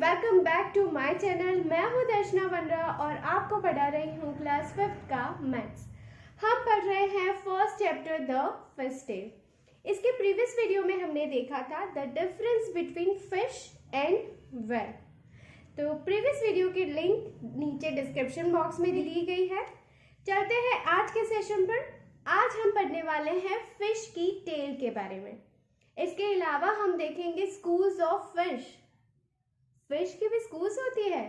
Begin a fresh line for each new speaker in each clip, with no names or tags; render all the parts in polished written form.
Welcome back to my channel. मैं हूं दर्शना वनरा और आपको पढ़ा रही हूं क्लास 5th का मैथ्स। हम पढ़ रहे हैं first chapter the fish tell. इसके प्रीवियस वीडियो में हमने देखा था the difference between fish and well. तो प्रीवियस वीडियो की लिंक नीचे डिस्क्रिप्शन बॉक्स में दी गई है। चलते हैं आज के सेशन पर। आज हम पढ़ने वाले हैं फिश की टेल के बारे में। इसके अलावा हम देखेंगे स्कूल्स ऑफ फिश। फिश की भी स्कूल्स होती है।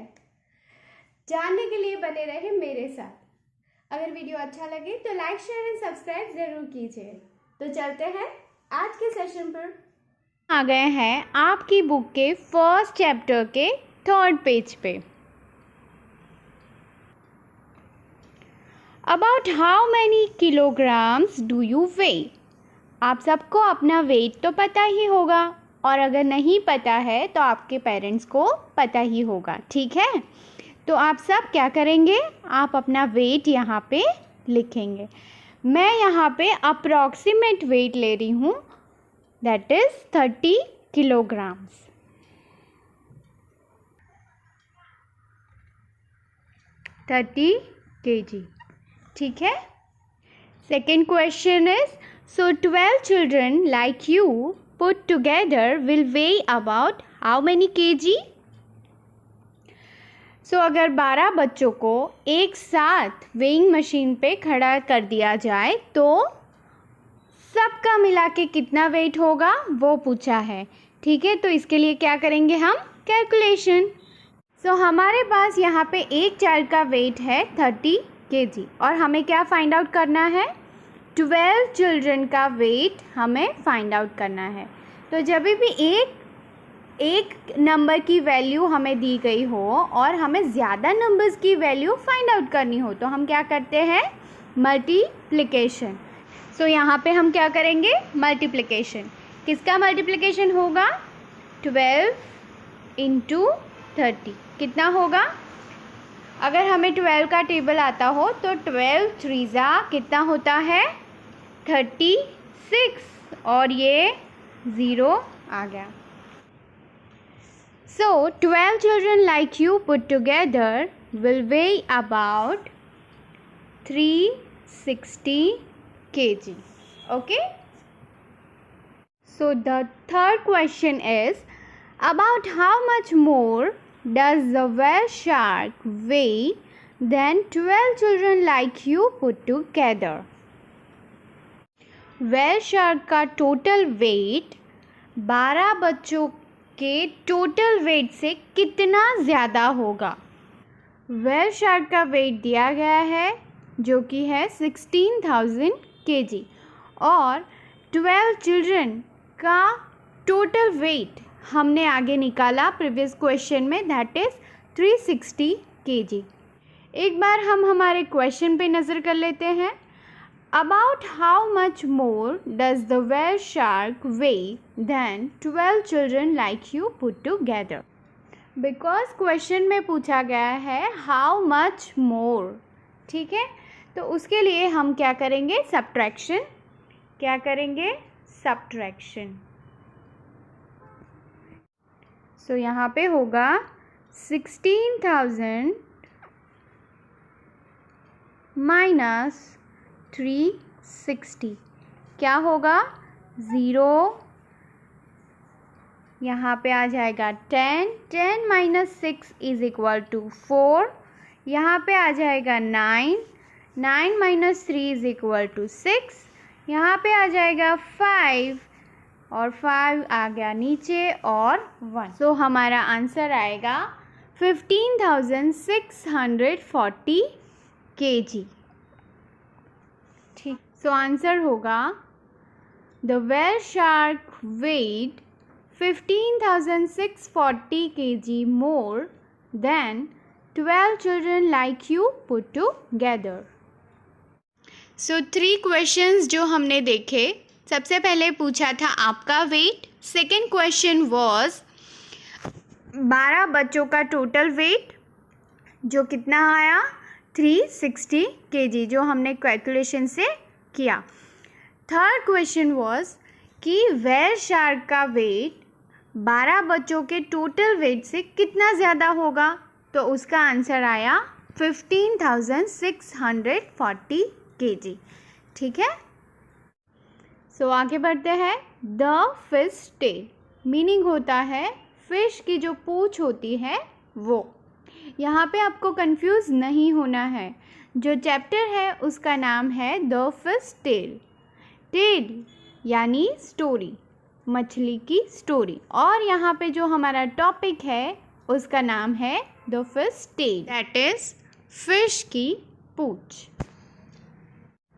जानने के लिए बने रहे मेरे साथ। अगर वीडियो अच्छा लगे तो लाइक शेयर एंड सब्सक्राइब जरूर कीजिए। तो चलते हैं आज के सेशन पर।
आ गए हैं आपकी बुक के फर्स्ट चैप्टर के 3rd पेज पे। About how many kilograms do you वेई। आप सबको अपना वेट तो पता ही होगा, और अगर नहीं पता है तो आपके पेरेंट्स को पता ही होगा। ठीक है, तो आप सब क्या करेंगे, आप अपना वेट यहाँ पे लिखेंगे। मैं यहाँ पे अप्रॉक्सीमेट वेट ले रही हूँ, दैट इज़ 30 किलोग्राम्स। kg। ठीक है। Second question is, so 12 children like you put together will weigh about how many kg? So अगर 12 बच्चों को एक साथ वेइंग मशीन पे खड़ा कर दिया जाए तो सबका मिला के कितना वेट होगा वो पूछा है। ठीक है, तो इसके लिए क्या करेंगे हम, कैलकुलेशन। सो हमारे पास यहाँ पे एक चाइल्ड का वेट है 30 kg और हमें क्या फाइंड आउट करना है, 12 चिल्ड्रन का वेट हमें फाइंड आउट करना है। तो जब भी एक नंबर की वैल्यू हमें दी गई हो और हमें ज़्यादा नंबर्स की वैल्यू फाइंड आउट करनी हो तो हम क्या करते हैं, मल्टीप्लिकेशन। सो यहाँ पे हम क्या करेंगे, मल्टीप्लिकेशन। किसका मल्टीप्लिकेशन होगा, 12 × 30 कितना होगा। अगर हमें 12 का टेबल आता हो तो 12 3 कितना होता है, 36, और ये 0 आ गया। So 12 children like you put together will weigh about 360 kg. Okay? So the third question is, about how much more does the whale shark weigh than 12 children like you put together? Whale shark का total weight 12 बच्चों के total weight से कितना ज़्यादा होगा। Whale shark का wait दिया गया है जो कि है 16,000 kg और 12 चिल्ड्रन का टोटल वेट हमने आगे निकाला प्रीवियस क्वेश्चन में, दैट इज़ 360 kg। एक बार हम हमारे क्वेश्चन पे नज़र कर लेते हैं। About how much more does the whale shark weigh than 12 children like you put together? Because question में पूछा गया है how much more, ठीक है, तो उसके लिए हम क्या करेंगे, सब्ट्रैक्शन। क्या करेंगे, सब्ट्रैक्शन। सो यहाँ पे होगा 16,000 माइनस 360 क्या होगा, 0, यहाँ पे आ जाएगा 10 माइनस 6 इज इक्वल टू 4, यहाँ पे आ जाएगा 9 माइनस 3 इज इक्वल टू 6, यहाँ पे आ जाएगा 5 और 5 आ गया नीचे और 1। सो हमारा आंसर आएगा 15,640 kg। ठीक, सो आंसर होगा the whale shark weight 15,640 kg more than 12 children like you put together. So 3 questions जो हमने देखे, सबसे पहले पूछा था आपका वेट। सेकेंड क्वेश्चन वाज 12 बच्चों का टोटल वेट जो कितना आया, 360 kg, जो हमने कैलकुलेशन से किया। थर्ड क्वेश्चन वाज कि व्हेल शार्क का वेट 12 बच्चों के टोटल वेट से कितना ज़्यादा होगा? तो उसका आंसर आया 15,640 kg। ठीक है, सो आगे बढ़ते हैं। द फिश टेल मीनिंग होता है फिश की जो पूंछ होती है वो। यहाँ पे आपको कंफ्यूज नहीं होना है, जो चैप्टर है उसका नाम है द फिश टेल। टेल यानी स्टोरी, मछली की स्टोरी, और यहाँ पे जो हमारा टॉपिक है उसका नाम है the fish tail, that is fish की पूंछ।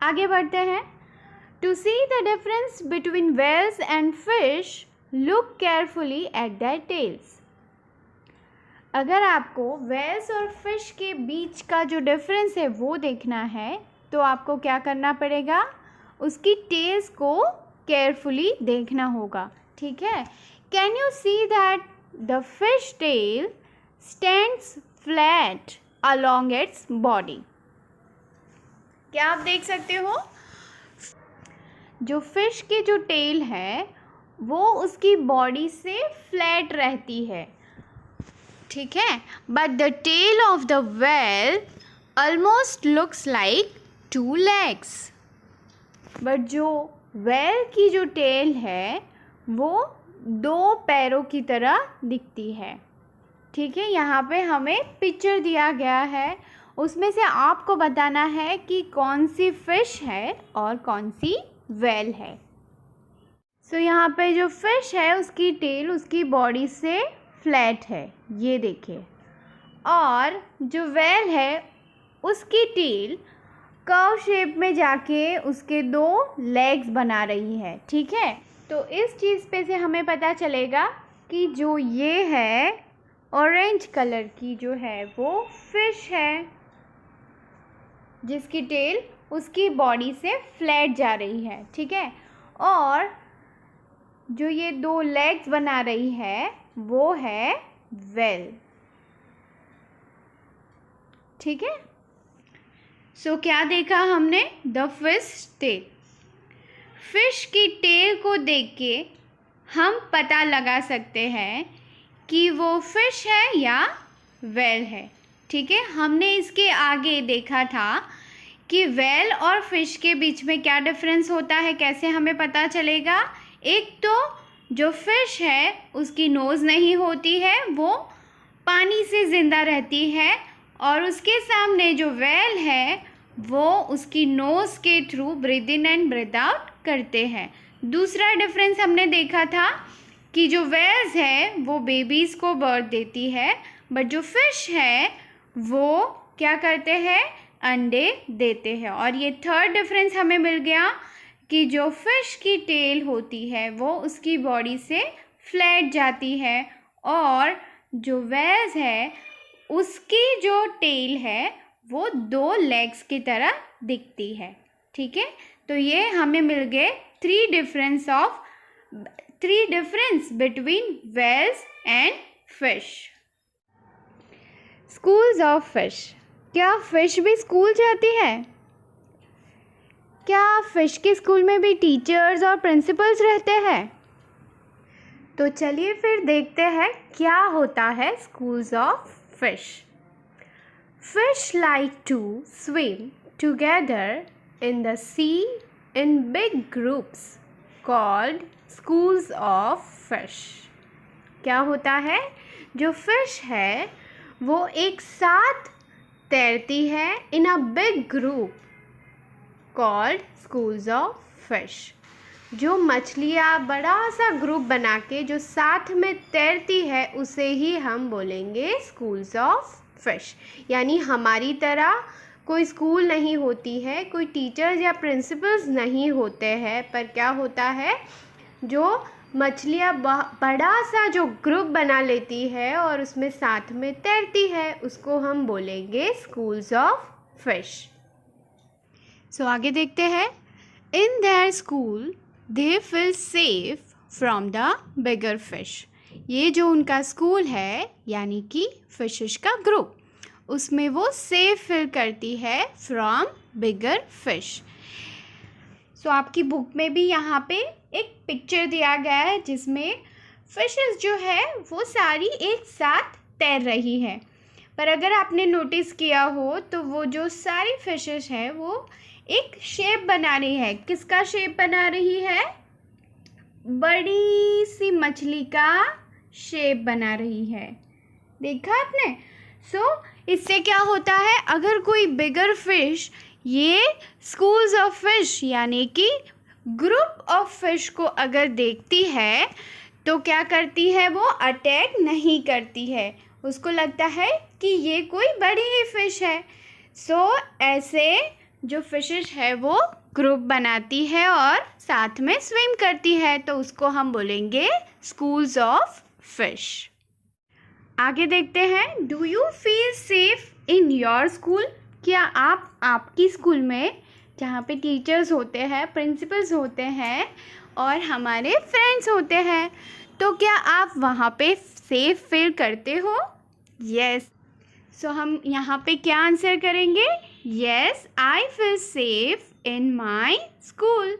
आगे बढ़ते हैं। To see the difference between whales and fish look carefully at their tails. अगर आपको whales और फिश के बीच का जो डिफरेंस है वो देखना है तो आपको क्या करना पड़ेगा? उसकी टेल्स को केयरफुली देखना होगा। ठीक है, can you see that the fish tell stands flat along its body? क्या आप देख सकते हो? जो फिश की जो टेल है वो उसकी बॉडी से फ्लैट रहती है। ठीक है, but the tail of the whale almost looks like 2 legs। But जो whale की जो टेल है वो 2 पैरों की तरह दिखती है। ठीक है, यहाँ पे हमें पिक्चर दिया गया है, उसमें से आपको बताना है कि कौन सी फिश है और कौन सी whale है। सो यहाँ पे जो फिश है उसकी टेल उसकी बॉडी से फ्लैट है, ये देखिए, और जो whale है उसकी टेल कर्व शेप में जाके उसके 2 लेग्स बना रही है। ठीक है, तो इस चीज़ पे से हमें पता चलेगा कि जो ये है ऑरेंज कलर की जो है वो फिश है, जिसकी टेल उसकी बॉडी से फ्लैट जा रही है। ठीक है, और जो ये 2 लेग्स बना रही है वो है whale। ठीक है, सो क्या देखा हमने? The fish tell. फिश की टेल को देख के हम पता लगा सकते हैं कि वो फिश है या whale है। ठीक है, हमने इसके आगे देखा था कि whale और फिश के बीच में क्या डिफरेंस होता है, कैसे हमें पता चलेगा? एक तो जो फिश है उसकी नोज़ नहीं होती है, वो पानी से ज़िंदा रहती है, और उसके सामने जो whale है वो उसकी नोज़ के through breathe in and breathe out करते हैं। दूसरा डिफरेंस हमने देखा था कि जो whales है वो बेबीज़ को बर्थ देती है, बट जो फिश है वो क्या करते हैं? अंडे देते हैं। और ये थर्ड डिफरेंस हमें मिल गया कि जो फिश की टेल होती है वो उसकी बॉडी से फ्लैट जाती है, और जो whales है उसकी जो टेल है वो 2 लेग्स की तरह दिखती है। ठीक है, तो ये हमें मिल गए 3 difference between whales and fish. Schools of fish. क्या फिश भी स्कूल जाती है? क्या फिश के स्कूल में भी टीचर्स और प्रिंसिपल्स रहते हैं? तो चलिए फिर देखते हैं क्या होता है schools of fish. Fish like to swim together in the sea in big groups called schools of fish. क्या होता है? जो फिश है वो एक साथ तैरती है in a big group called schools of fish. जो मछलियाँ बड़ा सा ग्रुप बना के जो साथ में तैरती है उसे ही हम बोलेंगे स्कूल्स ऑफ फिश। यानी हमारी तरह कोई स्कूल नहीं होती है, कोई टीचर्स या प्रिंसिपल्स नहीं होते हैं, पर क्या होता है, जो मछलियाँ बड़ा सा जो ग्रुप बना लेती है और उसमें साथ में तैरती है उसको हम बोलेंगे स्कूल्स ऑफ फिश। सो आगे देखते हैं। In their school they feel safe from the bigger fish. ये जो उनका स्कूल है यानी कि फिशेस का ग्रुप, उसमें वो सेफ फील करती है फ्रॉम बिगर फिश। सो आपकी बुक में भी यहाँ पे एक पिक्चर दिया गया है जिसमें फिशेस जो है वो सारी एक साथ तैर रही है। पर अगर आपने नोटिस किया हो तो वो जो सारी फिशेस है वो एक शेप बना रही है। किसका शेप बना रही है? बड़ी सी मछली का शेप बना रही है। देखा आपने? इससे क्या होता है, अगर कोई बिगर फिश ये स्कूल्स ऑफ फिश यानी कि ग्रुप ऑफ फिश को अगर देखती है तो क्या करती है? वो अटैक नहीं करती है। उसको लगता है कि ये कोई बड़ी ही फिश है। ऐसे जो फिशेस है वो ग्रुप बनाती है और साथ में स्विम करती है, तो उसको हम बोलेंगे स्कूल्स ऑफ फिश। आगे देखते हैं, do you feel safe in your school? क्या आप आपकी स्कूल में जहाँ पे टीचर्स होते हैं, प्रिंसिपल्स होते हैं और हमारे फ्रेंड्स होते हैं, तो क्या आप वहाँ पे सेफ फील करते हो? यस। हम यहाँ पे क्या आंसर करेंगे? Yes, I feel safe in my school.